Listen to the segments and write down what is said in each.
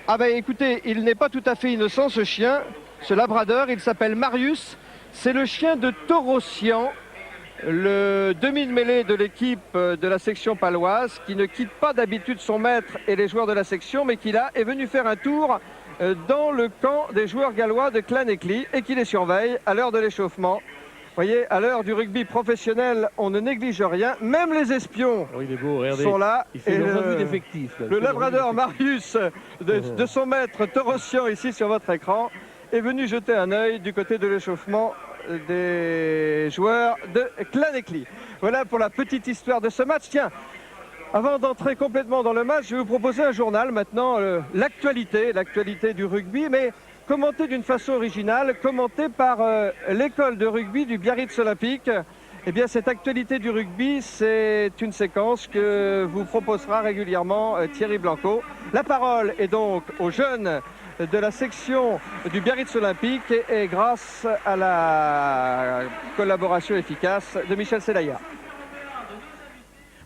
Ah ben écoutez, il n'est pas tout à fait innocent ce chien, ce labrador, il s'appelle Marius. C'est le chien de Torossian, le demi de mêlée de l'équipe de la section paloise, qui ne quitte pas d'habitude son maître et les joueurs de la section, mais qui là est venu faire un tour dans le camp des joueurs gallois de Clanecly et qui les surveille à l'heure de l'échauffement. Vous voyez, à l'heure du rugby professionnel, on ne néglige rien, même les espions sont là. Il fait une revue d'effectifs. Le labrador Marius de son maître Torossian, ici sur votre écran, est venu jeter un œil du côté de l'échauffement des joueurs de Clanecly. Voilà pour la petite histoire de ce match. Tiens, avant d'entrer complètement dans le match, je vais vous proposer un journal maintenant, l'actualité du rugby, mais commenté d'une façon originale, commenté par l'école de rugby du Biarritz Olympique. Eh bien, cette actualité du rugby, c'est une séquence que vous proposera régulièrement Thierry Blanco. La parole est donc aux jeunes de la section du Biarritz Olympique et grâce à la collaboration efficace de Michel Selaya.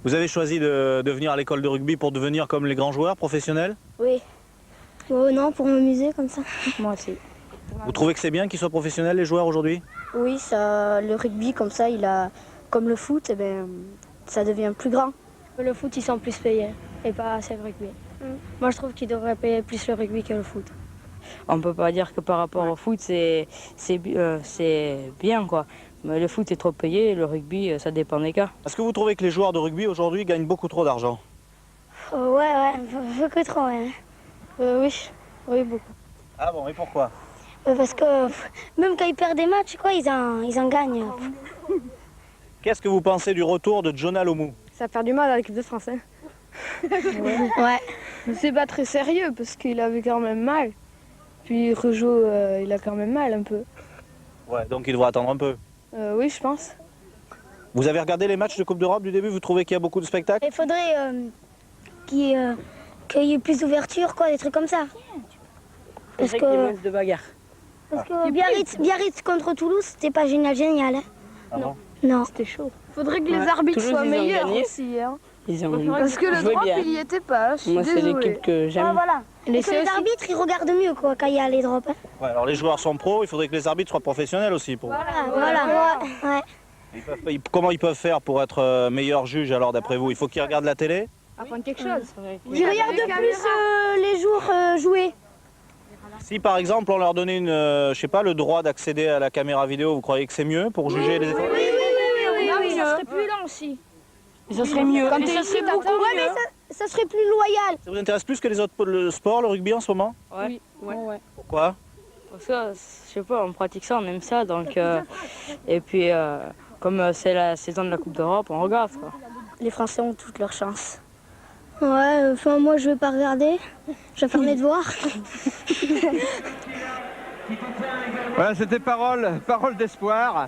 Vous avez choisi de venir à l'école de rugby pour devenir comme les grands joueurs professionnels? Oui. Oh non, pour m'amuser comme ça. Moi aussi. Vous trouvez que c'est bien qu'ils soient professionnels les joueurs aujourd'hui? Oui, ça, le rugby comme ça, comme le foot, eh ben, ça devient plus grand. Le foot, ils sont plus payés et pas assez le rugby. Moi, je trouve qu'ils devraient payer plus le rugby que le foot. On ne peut pas dire que par rapport au foot, c'est bien, quoi. Mais le foot est trop payé, le rugby, ça dépend des cas. Est-ce que vous trouvez que les joueurs de rugby aujourd'hui gagnent beaucoup trop d'argent? Ouais, beaucoup trop, ouais. Oui, beaucoup. Ah bon, et pourquoi? Parce que même quand ils perdent des matchs, quoi, ils en gagnent. Qu'est-ce que vous pensez du retour de Jonah Lomu? Ça va faire du mal à l'équipe de France. Hein. Ouais. Mais c'est pas très sérieux parce qu'il avait quand même mal. Puis il rejoue, il a quand même mal un peu. Ouais, donc il devrait attendre un peu. Oui, je pense. Vous avez regardé les matchs de Coupe d'Europe du début? Vous trouvez qu'il y a beaucoup de spectacles? Il faudrait qu'il y ait plus d'ouverture, quoi, des trucs comme ça. Parce que de bagarre. Parce que Biarritz contre Toulouse, c'était pas génial. Hein. Ah bon? Non. C'était chaud. Faudrait que les arbitres Toulouse, soient ils ont meilleurs gagné. aussi. Hein. Parce que le drop, il y était pas. Je suis Moi, c'est désolée. l'équipe que j'aime. Ah, voilà. Et que les arbitres, ils regardent mieux, quoi, quand il y a les drops. Hein. Ouais, alors les joueurs sont pros, il faudrait que les arbitres soient professionnels aussi. Voilà. Ouais. Comment ils peuvent faire pour être meilleurs juges alors d'après vous? Il faut qu'ils regardent la télé? Apprendre quelque chose. Ils regardent plus les jours jouer. Si par exemple on leur donnait je sais pas, le droit d'accéder à la caméra vidéo, vous croyez que c'est mieux pour juger les efforts? Oui, ça serait plus lent aussi. Ça serait mieux. Quand t'es ici, Ouais, mais ça serait plus loyal. Ça vous intéresse plus que les autres le sport, le rugby en ce moment? Ouais. Pourquoi? Parce que, je sais pas, on pratique ça, on aime ça. Donc, et puis, comme c'est la saison de la Coupe d'Europe, on regarde, quoi. Les Français ont toutes leurs chances. Ouais, moi je vais pas regarder. Je vais faire mes devoirs. Voilà, c'était parole d'espoir.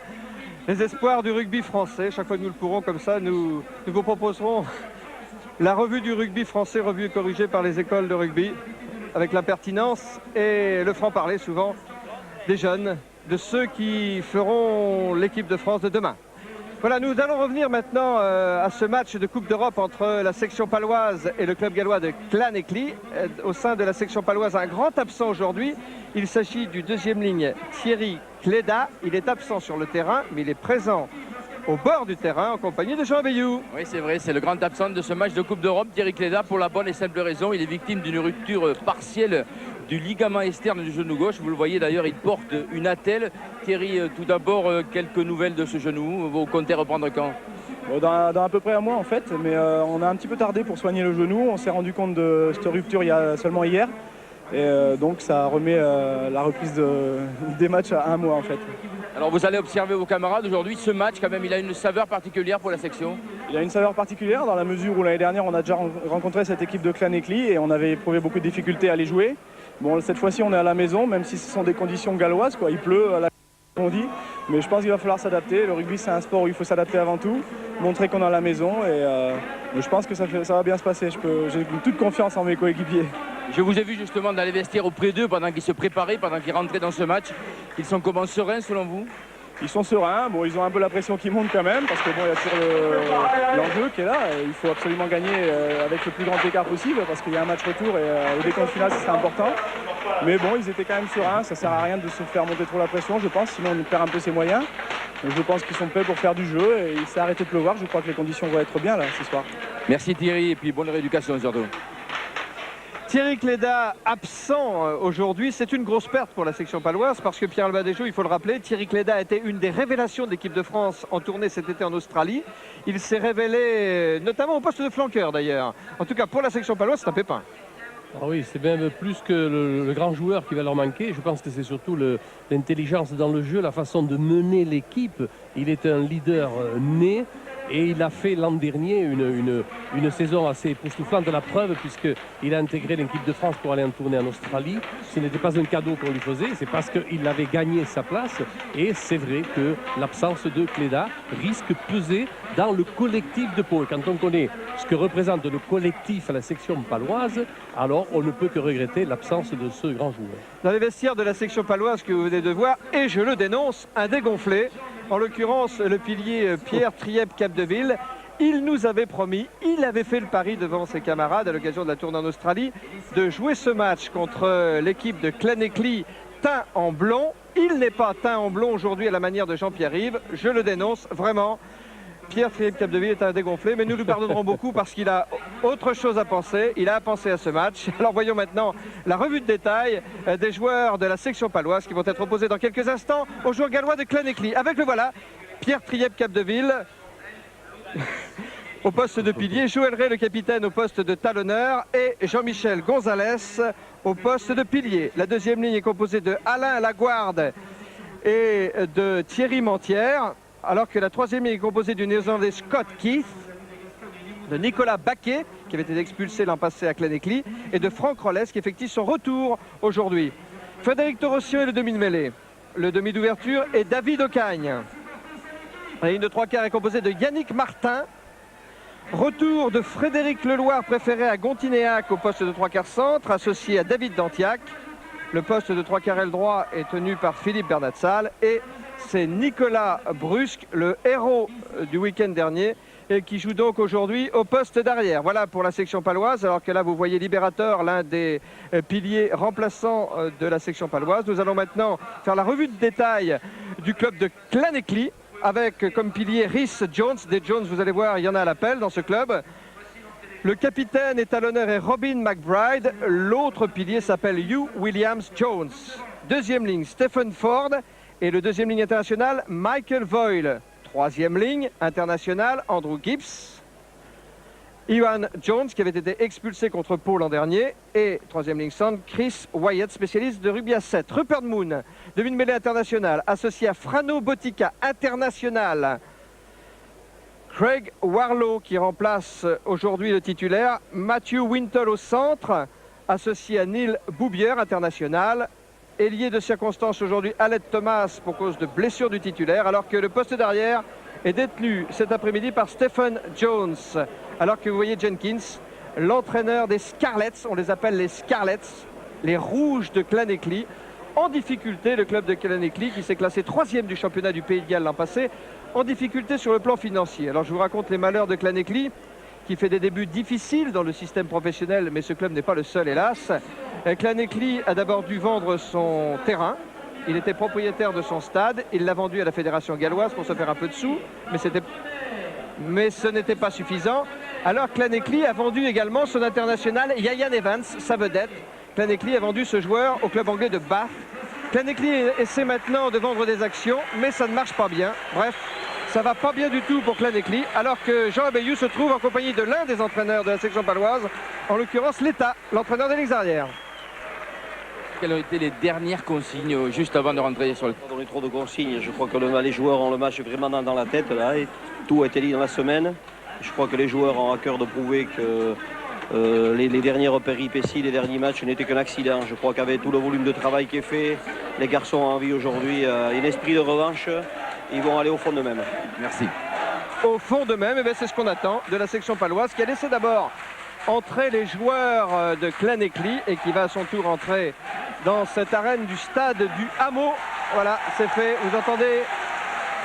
Les espoirs du rugby français. Chaque fois que nous le pourrons comme ça, nous vous proposerons la revue du rugby français, revue et corrigée par les écoles de rugby, avec la pertinence et le franc-parler souvent des jeunes, de ceux qui feront l'équipe de France de demain. Voilà, nous allons revenir maintenant à ce match de Coupe d'Europe entre la section paloise et le club gallois de Clanecly. Au sein de la section paloise, un grand absent aujourd'hui. Il s'agit du deuxième ligne Thierry Cléda. Il est absent sur le terrain, mais il est présent au bord du terrain en compagnie de Jean Bayou. Oui, c'est vrai, c'est le grand absent de ce match de Coupe d'Europe, Thierry Cléda, pour la bonne et simple raison. Il est victime d'une rupture partielle du ligament externe du genou gauche. Vous le voyez d'ailleurs, il porte une attelle. Thierry, tout d'abord, quelques nouvelles de ce genou. Vous comptez reprendre quand? Dans à peu près un mois en fait, mais on a un petit peu tardé pour soigner le genou. On s'est rendu compte de cette rupture il y a seulement hier. Et donc ça remet la reprise des matchs à un mois en fait. Alors vous allez observer vos camarades aujourd'hui. Ce match, quand même, il a une saveur particulière pour la section. Il a une saveur particulière dans la mesure où l'année dernière on a déjà rencontré cette équipe de Clanecly et on avait éprouvé beaucoup de difficultés à les jouer. Bon, cette fois-ci on est à la maison, même si ce sont des conditions galloises, quoi. Il pleut, on dit, mais je pense qu'il va falloir s'adapter. Le rugby c'est un sport où il faut s'adapter avant tout, montrer qu'on est à la maison et je pense que ça va bien se passer. J'ai toute confiance en mes coéquipiers. Je vous ai vu justement dans les vestiaires auprès d'eux pendant qu'ils se préparaient, pendant qu'ils rentraient dans ce match. Ils sont comment, sereins selon vous? Ils sont sereins, bon, ils ont un peu la pression qui monte quand même, parce que bon, il y a toujours l'enjeu qui est là. Et il faut absolument gagner avec le plus grand écart possible, parce qu'il y a un match retour et au décompte final, ce sera important. Mais bon, ils étaient quand même sereins, ça sert à rien de se faire monter trop la pression, je pense, sinon on perd un peu ses moyens. Donc je pense qu'ils sont prêts pour faire du jeu et il s'est arrêté de pleuvoir, je crois que les conditions vont être bien là ce soir. Merci Thierry et puis bonne rééducation surtout. Thierry Cléda absent aujourd'hui, c'est une grosse perte pour la section paloise parce que Pierre Albadéjo, il faut le rappeler, Thierry Cléda a été une des révélations de l'équipe de France en tournée cet été en Australie. Il s'est révélé notamment au poste de flanqueur d'ailleurs. En tout cas pour la section paloise, c'est un pépin. Ah oui, c'est même plus que le grand joueur qui va leur manquer. Je pense que c'est surtout l'intelligence dans le jeu, la façon de mener l'équipe. Il est un leader né. Et il a fait l'an dernier une saison assez époustouflante de la preuve puisqu'il a intégré l'équipe de France pour aller en tournée en Australie. Ce n'était pas un cadeau qu'on lui faisait, c'est parce qu'il avait gagné sa place. Et c'est vrai que l'absence de Cléda risque de peser dans le collectif de Pau. Et quand on connaît ce que représente le collectif à la section paloise, alors on ne peut que regretter l'absence de ce grand joueur. Dans les vestiaires de la section paloise que vous venez de voir, et je le dénonce, un dégonflé. En l'occurrence, le pilier Pierre Triep-Capdeville, il nous avait promis, il avait fait le pari devant ses camarades à l'occasion de la tournée en Australie, de jouer ce match contre l'équipe de Clanecly teint en blond. Il n'est pas teint en blond aujourd'hui à la manière de Jean-Pierre Rive, je le dénonce vraiment. Pierre Triep-Capdeville est un dégonflé, mais nous lui pardonnerons beaucoup parce qu'il a autre chose à penser. Il a pensé à ce match. Alors voyons maintenant la revue de détail des joueurs de la section paloise qui vont être opposés dans quelques instants aux joueurs gallois de Clanecly. Avec le voilà, Pierre Triep-Capdeville au poste de pilier, Joël Ray le capitaine au poste de talonneur et Jean-Michel Gonzalez au poste de pilier. La deuxième ligne est composée de Alain Laguarde et de Thierry Mentière. Alors que la troisième ligne est composée du néerlandais Scott Keith, de Nicolas Baquet, qui avait été expulsé l'an passé à Clanecly, et de Franck Rolles, qui effectue son retour aujourd'hui. Frédéric Torossian est le demi de mêlée. Le demi d'ouverture est David Ocagne. La ligne de trois quarts est composée de Yannick Martin. Retour de Frédéric Leloir, préféré à Gontinéac au poste de trois quarts centre, associé à David Dantiac. Le poste de trois quarts aile droit est tenu par Philippe Bernatsal et c'est Nicolas Brusque, le héros du week-end dernier, et qui joue donc aujourd'hui au poste d'arrière. Voilà pour la section paloise, alors que là vous voyez Libérateur, l'un des piliers remplaçants de la section paloise. Nous allons maintenant faire la revue de détail du club de Clanecly, avec comme pilier Rhys Jones. Des Jones, vous allez voir, il y en a à l'appel dans ce club. Le capitaine et talonneur est Robin McBride. L'autre pilier s'appelle Hugh Williams-Jones. Deuxième ligne, Stephen Ford. Et le deuxième ligne international, Michael Voyle. Troisième ligne internationale, Andrew Gibbs. Iwan Jones, qui avait été expulsé contre Pau l'an dernier. Et troisième ligne centre, Chris Wyatt, spécialiste de rugby à 7. Rupert Moon, demi-mêlée international, associé à Frano Botica, international. Craig Warlow, qui remplace aujourd'hui le titulaire. Matthew Wintle au centre, associé à Neil Boubière, international. Ailier de circonstance aujourd'hui, Aled Thomas pour cause de blessure du titulaire, alors que le poste d'arrière est détenu cet après-midi par Stephen Jones. Alors que vous voyez Jenkins, l'entraîneur des Scarlets, on les appelle les Scarlets, les Rouges de Clanecly, en difficulté, le club de Clanecly qui s'est classé 3e du championnat du Pays de Galles l'an passé, en difficulté sur le plan financier. Alors je vous raconte les malheurs de Clanecly, qui fait des débuts difficiles dans le système professionnel, mais ce club n'est pas le seul, hélas. Clanecly a d'abord dû vendre son terrain. Il était propriétaire de son stade. Il l'a vendu à la fédération galloise pour se faire un peu de sous, mais ce n'était pas suffisant. Alors Clanecly a vendu également son international Ian Evans, sa vedette. Clanecly a vendu ce joueur au club anglais de Bath. Clanecly essaie maintenant de vendre des actions, mais ça ne marche pas bien. Bref, ça va pas bien du tout pour Clanecly, alors que Jean Abeillou se trouve en compagnie de l'un des entraîneurs de la section paloise, en l'occurrence l'État, l'entraîneur des lignes arrières. Quelles ont été les dernières consignes juste avant de rentrer sur le... On a donné trop de consignes, je crois que les joueurs ont le match vraiment dans la tête là, et tout a été dit dans la semaine. Je crois que les joueurs ont à cœur de prouver que les dernières péripéties, les derniers matchs n'étaient qu'un accident. Je crois qu'avec tout le volume de travail qui est fait, les garçons ont envie aujourd'hui, un esprit de revanche. Ils vont aller au fond d'eux-mêmes. Merci. Au fond d'eux-mêmes, eh c'est ce qu'on attend de la section paloise qui a laissé d'abord entrer les joueurs de Clanecly et qui va à son tour entrer dans cette arène du stade du Hameau. Voilà, c'est fait. Vous entendez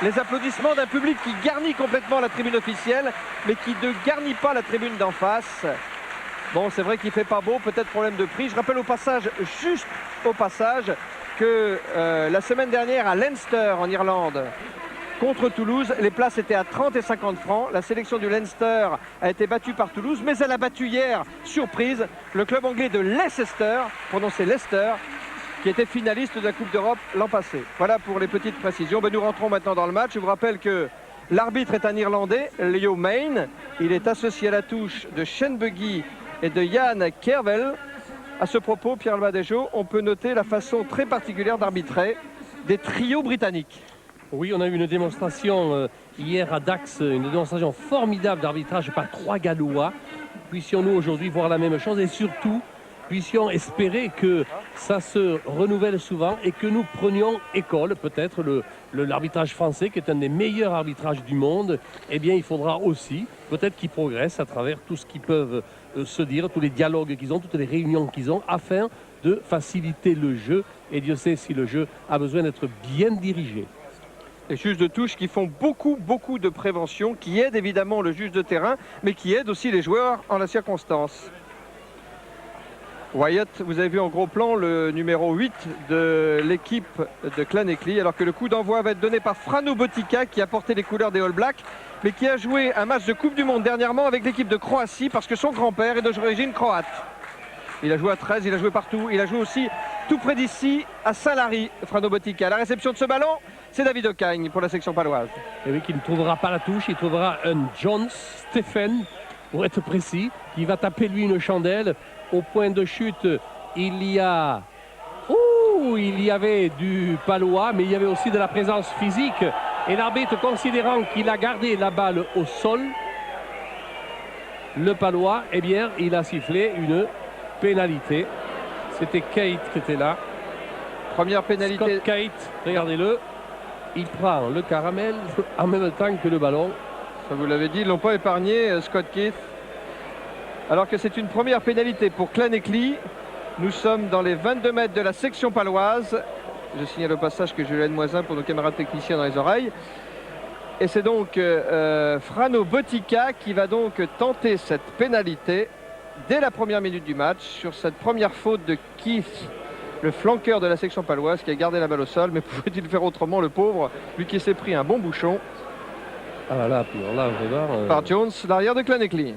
les applaudissements d'un public qui garnit complètement la tribune officielle, mais qui ne garnit pas la tribune d'en face. Bon, c'est vrai qu'il ne fait pas beau, peut-être problème de prix. Je rappelle au passage, juste au passage, que la semaine dernière à Leinster en Irlande, contre Toulouse, les places étaient à 30 et 50 francs. La sélection du Leinster a été battue par Toulouse, mais elle a battu hier, surprise, le club anglais de Leicester, prononcé Leicester, qui était finaliste de la Coupe d'Europe l'an passé. Voilà pour les petites précisions. Ben, nous rentrons maintenant dans le match. Je vous rappelle que l'arbitre est un Irlandais, Leo Main. Il est associé à la touche de Shane Buggy et de Yann Kervel. À ce propos, Pierre Albadejo, on peut noter la façon très particulière d'arbitrer des trios britanniques. Oui, on a eu une démonstration hier à Dax, une démonstration formidable d'arbitrage par 3 Gallois. Puissions-nous aujourd'hui voir la même chose et surtout, puissions espérer que ça se renouvelle souvent et que nous prenions école, peut-être l'arbitrage français qui est un des meilleurs arbitrages du monde. Eh bien, il faudra aussi, peut-être qu'ils progressent à travers tout ce qu'ils peuvent se dire, tous les dialogues qu'ils ont, toutes les réunions qu'ils ont, afin de faciliter le jeu. Et Dieu sait si le jeu a besoin d'être bien dirigé. Les juges de touche qui font beaucoup de prévention, qui aident évidemment le juge de terrain, mais qui aident aussi les joueurs en la circonstance. Wyatt, vous avez vu en gros plan le numéro 8 de l'équipe de Llanelli, alors que le coup d'envoi va être donné par Frano Botica, qui a porté les couleurs des All Blacks, mais qui a joué un match de Coupe du Monde dernièrement avec l'équipe de Croatie, parce que son grand-père est d'origine croate. Il a joué à 13, il a joué partout, il a joué aussi tout près d'ici, à Saint-Lary, Frano Botica. La réception de ce ballon, c'est David Ocagne pour la section paloise. Et oui, qui ne trouvera pas la touche, il trouvera un Jones, Stephen, pour être précis, qui va taper lui une chandelle. Au point de chute, il y avait du palois, mais il y avait aussi de la présence physique. Et l'arbitre, considérant qu'il a gardé la balle au sol, le palois, eh bien, il a sifflé une pénalité. C'était Kate qui était là. Première pénalité. Scott Kate, regardez-le. Il prend le caramel en même temps que le ballon. Ça, vous l'avez dit, ils ne l'ont pas épargné, Scott Keith. Alors que c'est une première pénalité pour Llanelli. Nous sommes dans les 22 mètres de la section paloise. Je signale au passage que Julien Moisin pour nos camarades techniciens dans les oreilles. Et c'est donc Frano Botica qui va donc tenter cette pénalité dès la première minute du match sur cette première faute de Keith, le flanqueur de la section paloise qui a gardé la balle au sol. Mais pouvait-il faire autrement, le pauvre, lui qui s'est pris un bon bouchon. Ah là, vraiment, par Jones, l'arrière de Llanelli.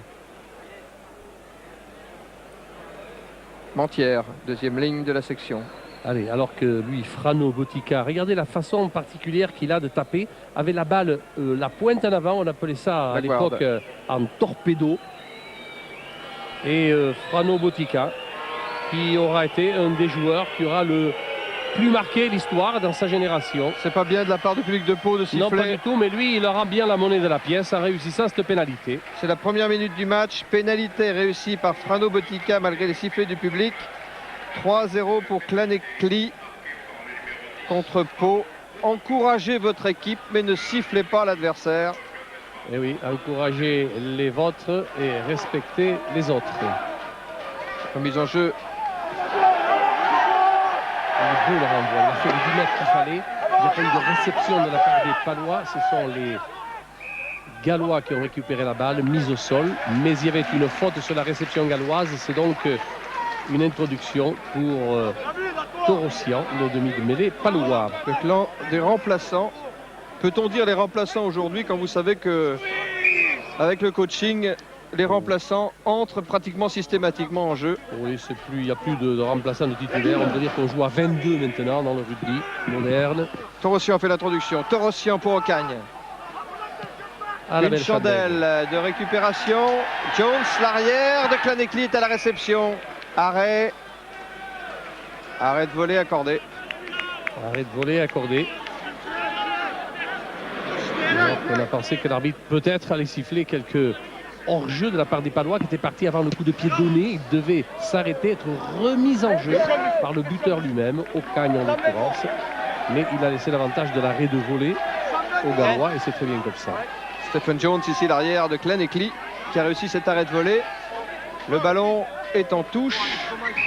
Mentière, deuxième ligne de la section. Allez, alors que lui, Frano Botica, regardez la façon particulière qu'il a de taper avec la balle, la pointe en avant, on appelait ça à l'époque en torpedo. Et Frano Botica, qui aura été un des joueurs qui aura le plus marqué l'histoire dans sa génération. C'est pas bien de la part du public de Pau de siffler. Non, pas du tout, mais lui, il aura bien la monnaie de la pièce en réussissant cette pénalité. C'est la première minute du match. Pénalité réussie par Frano Botica malgré les sifflets du public. 3-0 pour Llanelli contre Pau. Encouragez votre équipe, mais ne sifflez pas l'adversaire. Et oui, encouragez les vôtres et respectez les autres. Mise en jeu. Il est beau le renvoi, il a fait les 10 mètres qu'il fallait. Il n'y a pas eu de réception de la part des Palois. Ce sont les Gallois qui ont récupéré la balle, mise au sol. Mais il y avait une faute sur la réception galloise. C'est donc une introduction pour Torossian, le demi de mêlée palois. Le clan des remplaçants. Peut-on dire les remplaçants aujourd'hui quand vous savez que avec le coaching, les remplaçants entrent pratiquement systématiquement en jeu? Oui, il n'y a plus de remplaçants de titulaires. On peut dire qu'on joue à 22 maintenant dans le rugby moderne. Torossian fait l'introduction. Torossian pour Ocagne. Une chandelle de récupération. Jones, l'arrière de Llanelli est à la réception. Arrêt. Arrêt de volée accordé. Arrêt de volée accordé. Alors, on a pensé que l'arbitre peut-être allait siffler quelques hors-jeu de la part des Palois qui étaient partis avant le coup de pied donné. Il devait s'arrêter, être remis en jeu par le buteur lui-même, Ocagne en l'occurrence. Mais il a laissé l'avantage de l'arrêt de volée aux Gallois et c'est très bien comme ça. Stephen Jones ici, l'arrière de Llanelli, qui a réussi cet arrêt de volée. Le ballon est en touche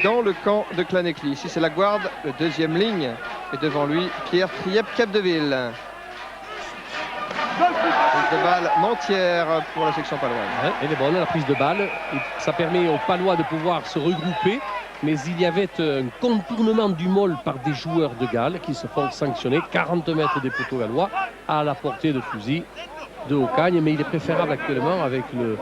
dans le camp de Llanelli. Ici c'est la Guarde, le deuxième ligne. Et devant lui, Pierre Triep Capdeville. de balle Mentière pour la section paloise. Ouais, elle est bonne, la prise de balle. Et ça permet aux Palois de pouvoir se regrouper. Mais il y avait un contournement du môle par des joueurs de Galles qui se font sanctionner 40 mètres des poteaux gallois à la portée de fusil de Ocagne. Mais il est préférable actuellement avec le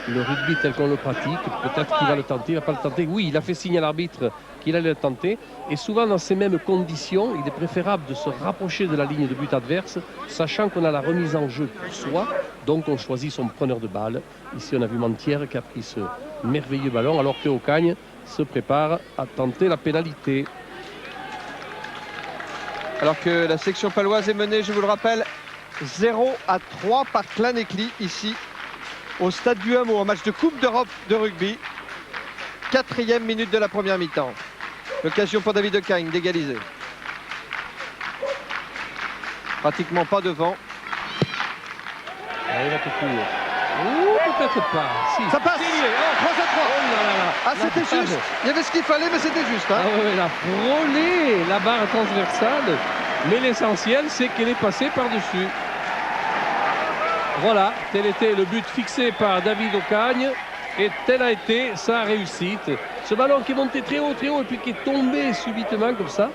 rugby tel qu'on le pratique. Peut-être qu'il va le tenter, il ne va pas le tenter. Oui, il a fait signe à l'arbitre qu'il allait le tenter. Et souvent dans ces mêmes conditions, il est préférable de se rapprocher de la ligne de but adverse, sachant qu'on a la remise en jeu pour soi. Donc on choisit son preneur de balle. Ici on a vu Mentière qui a pris ce merveilleux ballon, alors que Ocagne se prépare à tenter la pénalité. Alors que la section paloise est menée, je vous le rappelle, 0-3 par Clanecly ici au Stade du Hameau en match de Coupe d'Europe de rugby. 4e minute de la première mi-temps. L'occasion pour David Ocagne d'égaliser. Pratiquement pas devant. Il va tout court. Ou peut-être pas. Si. Ça passe. 3-3. Ah, c'était juste. Il y avait ce qu'il fallait, mais c'était juste. Hein. Ah ouais, elle a frôlé la barre transversale. Mais l'essentiel, c'est qu'elle est passée par-dessus. Voilà, tel était le but fixé par David Ocagne. Et telle a été sa réussite. Ce ballon qui est monté très haut, et puis qui est tombé subitement comme ça.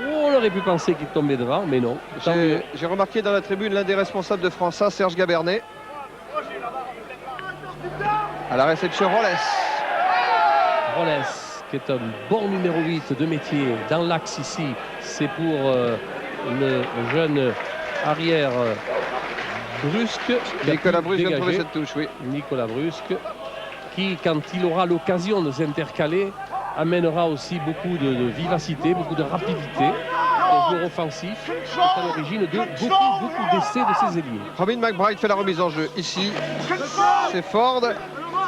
On aurait pu penser qu'il tombait devant, mais non. J'ai remarqué dans la tribune l'un des responsables de France A, Serge Gabernet. À la réception, Rolles. Rolles, qui est un bon numéro 8 de métier dans l'axe ici. C'est pour le jeune arrière Brusque. Nicolas Brusque vient de trouver cette touche, oui. Nicolas Brusque, qui, quand il aura l'occasion de s'intercaler, amènera aussi beaucoup de vivacité, beaucoup de rapidité au joueur offensif, qui est à l'origine de beaucoup d'essais de ses ailiers. Robin McBride fait la remise en jeu. Ici, c'est Ford,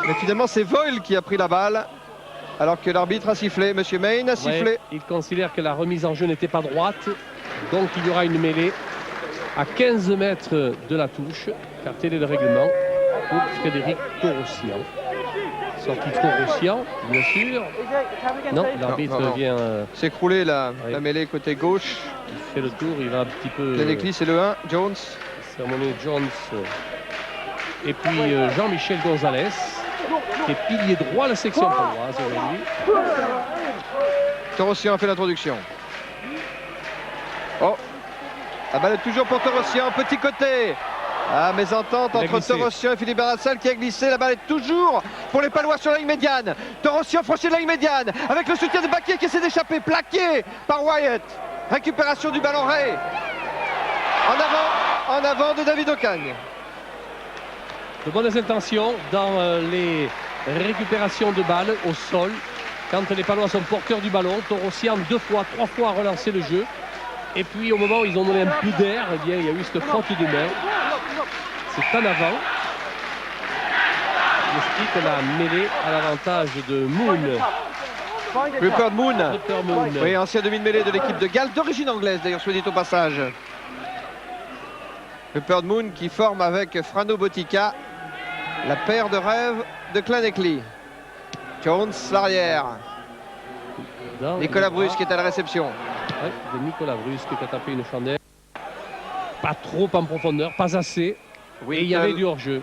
mais finalement c'est Voile qui a pris la balle, alors que l'arbitre a sifflé. Monsieur Main a sifflé. Ouais, il considère que la remise en jeu n'était pas droite, donc il y aura une mêlée à 15 mètres de la touche, car tel est le règlement pour Frédéric Torossian. Sortie Torossian, bien sûr. Non, l'arbitre vient s'écrouler la mêlée côté gauche. Il fait le tour, il va un petit peu. Clanecly, c'est le 1, Jones. Sermonné Jones. Et puis Jean-Michel Gonzalez, qui est pilier droit de la section paloise aujourd'hui. Torossian a fait l'introduction. Oh, la balle est toujours pour Torossian, petit côté. Ah, mésentente entre Torossian et Philippe Barassal qui a glissé. La balle est toujours pour les Palois sur la ligne médiane. Torossian franchit la ligne médiane avec le soutien de Baquier qui essaie d'échapper. Plaqué par Wyatt. Récupération du ballon Ray. En avant de David Ocagne. De bonnes intentions dans les récupérations de balles au sol. Quand les Palois sont porteurs du ballon, Torossian 2 fois, 3 fois a relancé le jeu. Et puis au moment où ils ont donné un peu d'air, eh bien, il y a eu cette faute de main. C'est en avant. Il explique la mêlée à l'avantage de Moon. Rupert Moon. Oui, ancien demi-mêlée de l'équipe de Galles, d'origine anglaise d'ailleurs, soit dit au passage. Rupert Moon qui forme avec Frano Botica la paire de rêve de Clanecly. Jones, l'arrière. Nicolas Brusque qui est à la réception. Ouais, de Nicolas Brusque qui a tapé une chandelle. Pas trop en profondeur, pas assez. Wintel. Et il y avait du hors-jeu.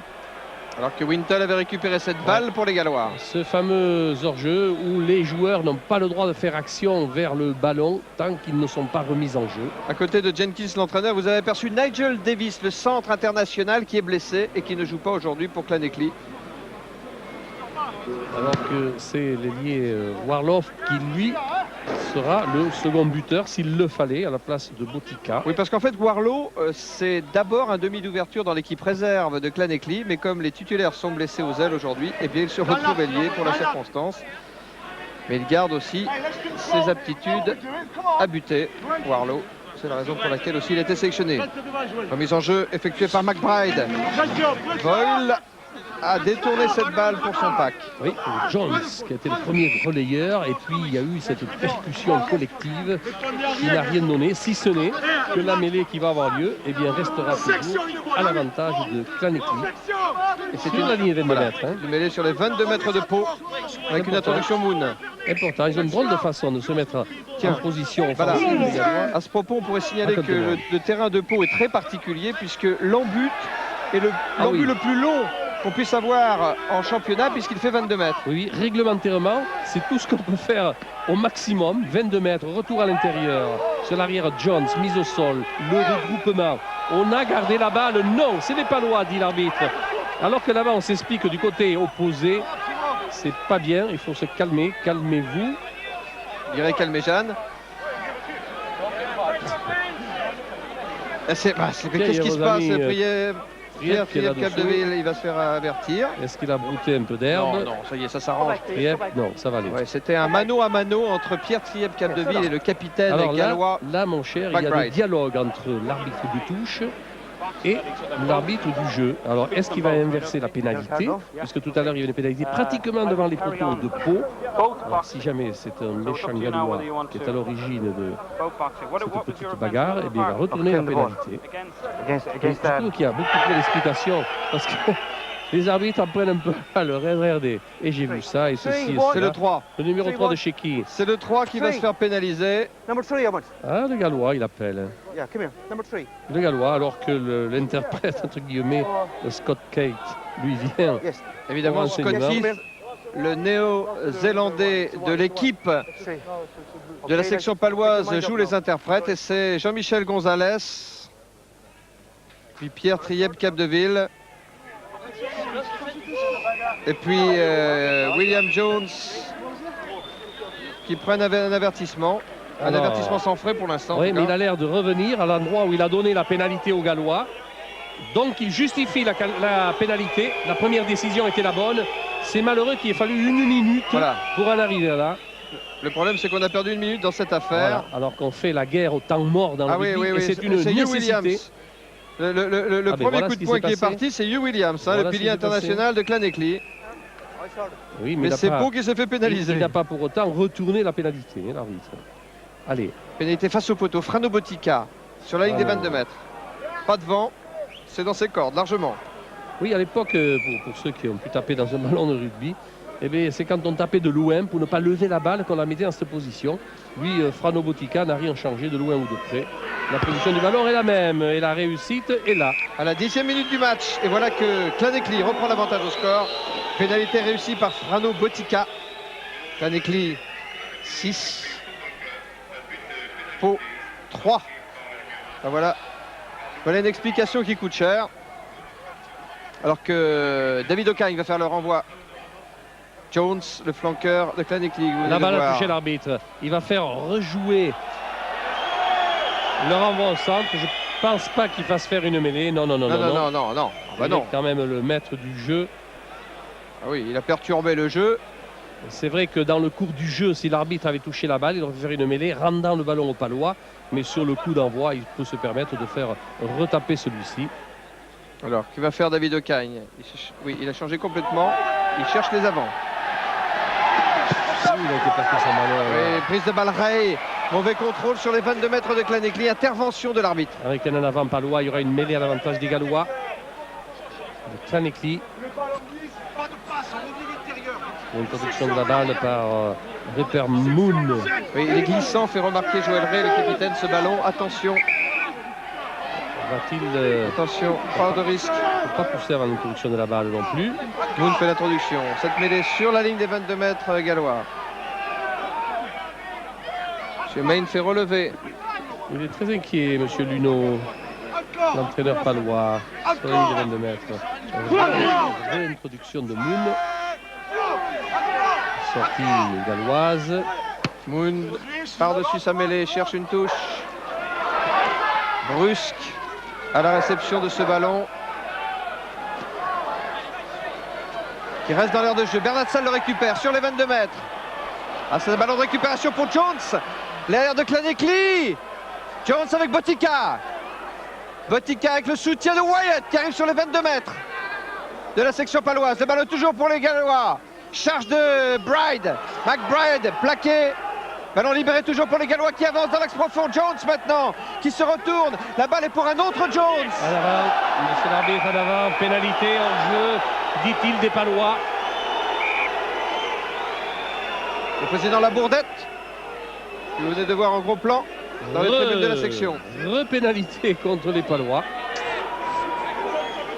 Alors que Wintel avait récupéré cette balle pour les Gallois. Ce fameux hors-jeu où les joueurs n'ont pas le droit de faire action vers le ballon tant qu'ils ne sont pas remis en jeu. À côté de Jenkins, l'entraîneur, vous avez aperçu Nigel Davis, le centre international qui est blessé et qui ne joue pas aujourd'hui pour Clanecly. Alors que c'est l'ailier Warloff qui, lui, sera le second buteur s'il le fallait à la place de Botica. Oui, parce qu'en fait, Warlow, c'est d'abord un demi d'ouverture dans l'équipe réserve de Clanecly, mais comme les titulaires sont blessés aux ailes aujourd'hui, eh bien, il se retrouve ailier pour la circonstance. Mais il garde aussi ses aptitudes à buter, Warlow. C'est la raison pour laquelle aussi il a été sélectionné. Remise en jeu effectuée par McBride. Voile a détourné cette balle pour son pack. Oui, Jones qui a été le premier relayeur, et puis il y a eu cette percussion collective qui n'a rien donné, si ce n'est que la mêlée qui va avoir lieu, eh bien, restera toujours à l'avantage de Clanecly. Et c'est une ligne de 22 mètres. Hein. Une mêlée sur les 22 mètres de Pau avec une introduction Moon. Et pourtant, ils ont une drôle de façon de se mettre en position offensive. Voilà. À ce propos, on pourrait signaler que le terrain de Pau est très particulier puisque l'embut est l'embut le plus long qu'on puisse avoir en championnat puisqu'il fait 22 mètres. Oui, réglementairement, c'est tout ce qu'on peut faire au maximum. 22 mètres, retour à l'intérieur. Sur l'arrière, Jones, mise au sol, le regroupement. On a gardé la balle. Non, c'est les Palois, dit l'arbitre. Alors que là-bas, on s'explique du côté opposé. C'est pas bien, il faut se calmer. Calmez-vous. Je dirais calmer Jeanne. Qu'est-ce qui se passe? Pierre Capdeville, il va se faire avertir. Est-ce qu'il a brouté un peu d'herbe? Non, ça y est, ça s'arrange. Non, ça va aller. Ouais, c'était un mano à mano entre Pierre Triep Capdeville et le capitaine gallois. Là, mon cher, il y a un dialogue entre l'arbitre de touche et l'arbitre du jeu. Alors, est-ce qu'il va inverser la pénalité? Puisque tout à l'heure, il y avait une pénalité pratiquement devant les poteaux de Pau. Alors, si jamais c'est un méchant gallois qui est à l'origine de cette petite bagarre, eh bien, il va retourner la pénalité. Je trouve qu'il y a beaucoup trop d'explications parce que les arbitres en prennent un peu à le RRD. Et j'ai vu ça et ceci. C'est le 3. Le numéro 3 de chez qui? C'est le 3 qui va se faire pénaliser. Ah, le gallois, il appelle. Le gallois, alors que l'interprète, entre guillemets, Scott Kate, lui vient. Évidemment, Scott Keith, le néo-zélandais de l'équipe de la section paloise, joue les interprètes. Et c'est Jean-Michel Gonzalez, puis Pierre Triep Capdeville. Et puis William Jones qui prennent un avertissement. Un avertissement sans frais pour l'instant. Oui, mais il a l'air de revenir à l'endroit où il a donné la pénalité aux Gallois. Donc il justifie la pénalité. La première décision était la bonne. C'est malheureux qu'il ait fallu 1 minute pour en arriver là. Le problème, c'est qu'on a perdu 1 minute dans cette affaire. Voilà. Alors qu'on fait la guerre au temps mort dans le rugby. Et c'est une nécessité. Le premier coup de poing qui est parti, c'est Hugh Williams, le pilier international de Claneckley. Oui, mais c'est Pau qui s'est fait pénaliser. Il n'a pas pour autant retourné la pénalité, l'arbitre. Allez. Pénalité face au poteau. Frano Botica sur la ligne des 22 mètres. Pas de vent, c'est dans ses cordes, largement. Oui, à l'époque, pour ceux qui ont pu taper dans un ballon de rugby, eh bien, c'est quand on tapait de loin pour ne pas lever la balle qu'on la mettait en cette position. Lui, Frano Botica n'a rien changé de loin ou de près. La position du ballon est la même et la réussite est là. À la 10e minute du match, et voilà que Clanecley reprend l'avantage au score. Pénalité réussie par Frano Botica. Clanecley 6. Pau 3. Ben voilà une explication qui coûte cher. Alors que David O'Kane va faire le renvoi. Jones, le flanqueur de Clanecley. La balle a touché l'arbitre. Il va faire rejouer le renvoi au centre. Je pense pas qu'il fasse faire une mêlée. Non. Non. Il est quand même le maître du jeu. Ah oui, il a perturbé le jeu. C'est vrai que dans le cours du jeu, si l'arbitre avait touché la balle, il aurait fait faire une mêlée, rendant le ballon au Palois. Mais sur le coup d'envoi, il peut se permettre de faire retaper celui-ci. Alors, que va faire David O'Kane? Oui, il a changé complètement. Il cherche les avants. Il a été placé son ballon. Oui, prise de balle Ray. Mauvais contrôle sur les 22 mètres de Clanecley. Intervention de l'arbitre. Avec un en avant Palois, il y aura une mêlée à l'avantage des Gallois. De Clanecley. Une introduction de la balle par Rupert Moon. Oui, il est glissant, fait remarquer Joël Ray, le capitaine, ce ballon. Attention. Va-t-il... Attention, pas de risque. Il ne faut pas pousser avant l'introduction de la balle non plus. Moon fait l'introduction. Cette mêlée sur la ligne des 22 mètres gallois. M. Main fait relever. Il est très inquiet, M. Luneau, l'entraîneur palois, sur la ligne des 22 mètres. Réintroduction de Moon. Sortie galloise. Moon, par-dessus sa mêlée, cherche une touche. Brusque à la réception de ce ballon. Qui reste dans l'air de jeu. Bernard Salle le récupère sur les 22 mètres. Ah, c'est un ballon de récupération pour Jones. L'air de Clanecley. Jones avec Botica. Botica avec le soutien de Wyatt qui arrive sur les 22 mètres de la section paloise. Le ballon toujours pour les Gallois. Charge de Bride. McBride plaqué. Ballon libéré toujours pour les Gallois qui avancent dans l'axe profond. Jones maintenant qui se retourne. La balle est pour un autre Jones. À l'avant, monsieur l'arbitre à l'avant. Pénalité en jeu, dit-il, des Palois. Le président Labourdette, que vous venez de voir en gros plan dans les tribunes de la section. Repénalité contre les Palois.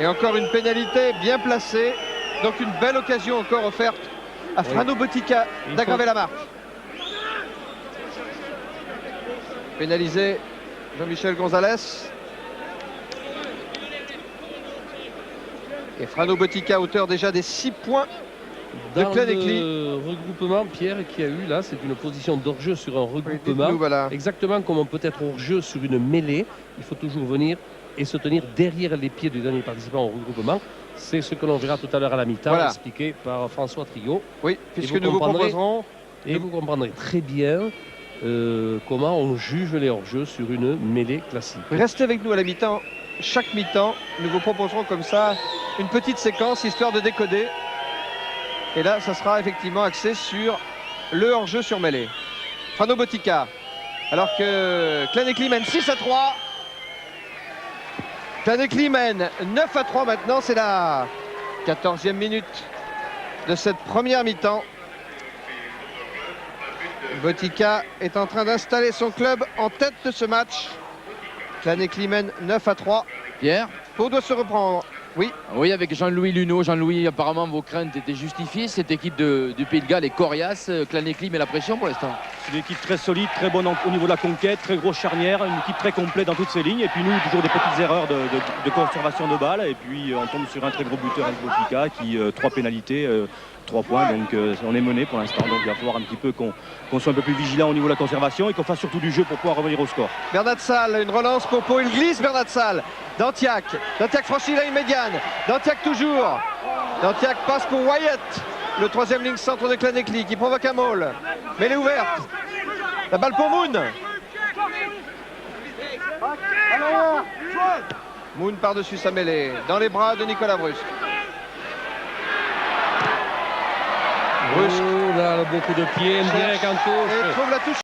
Et encore une pénalité bien placée. Donc une belle occasion encore offerte à Frano Botica d'aggraver la marque. Pénalisé Jean-Michel Gonzalez. Et Frano Botica, auteur déjà des 6 points de Clannecly. Le regroupement, Pierre, qui a eu là, c'est une position d'hors-jeu sur un regroupement. Oui, voilà. Exactement comme on peut être hors-jeu sur une mêlée. Il faut toujours venir et se tenir derrière les pieds du dernier participant au regroupement. C'est ce que l'on verra tout à l'heure à la mi-temps, voilà, expliqué par François Triot. Oui, puisque nous vous proposerons... Et vous comprendrez très bien comment on juge les hors-jeux sur une mêlée classique. Restez avec nous à la mi-temps. Chaque mi-temps, nous vous proposerons comme ça une petite séquence, histoire de décoder. Et là, ça sera effectivement axé sur le hors-jeu sur mêlée. Frano Botica, alors que Clannecly mène 6-3. Clannecly mène 9-3 maintenant, c'est la 14e minute de cette première mi-temps. Botica est en train d'installer son club en tête de ce match. Clannecly mène 9-3. Pierre, Pau doit se reprendre. Oui. Oui, avec Jean-Louis Luneau. Jean-Louis, apparemment, vos craintes étaient justifiées. Cette équipe du Pays de Galles est coriace. Clannecly met la pression pour l'instant. C'est une équipe très solide, très bonne au niveau de la conquête, très grosse charnière, une équipe très complète dans toutes ses lignes. Et puis nous, toujours des petites erreurs de conservation de balles. Et puis on tombe sur un très gros buteur, Botica, qui 3 pénalités, 3 points. Donc on est mené pour l'instant. Donc il va falloir un petit peu qu'on soit un peu plus vigilant au niveau de la conservation et qu'on fasse surtout du jeu pour pouvoir revenir au score. Bernat Salle, une relance pour Pau. Il glisse Bernat Salle. Dantiac. Dantiac franchit la ligne médiane. Dantiac toujours. Dantiac passe pour Wyatt. Le 3e ligne centre de Clannecly qui provoque un maul. Mais elle est ouverte. La balle pour Moon. Moon par-dessus sa mêlée. Dans les bras de Nicolas Brusque. Brusque. Oh là, beaucoup de pieds, direct en touche. Et trouve la touche.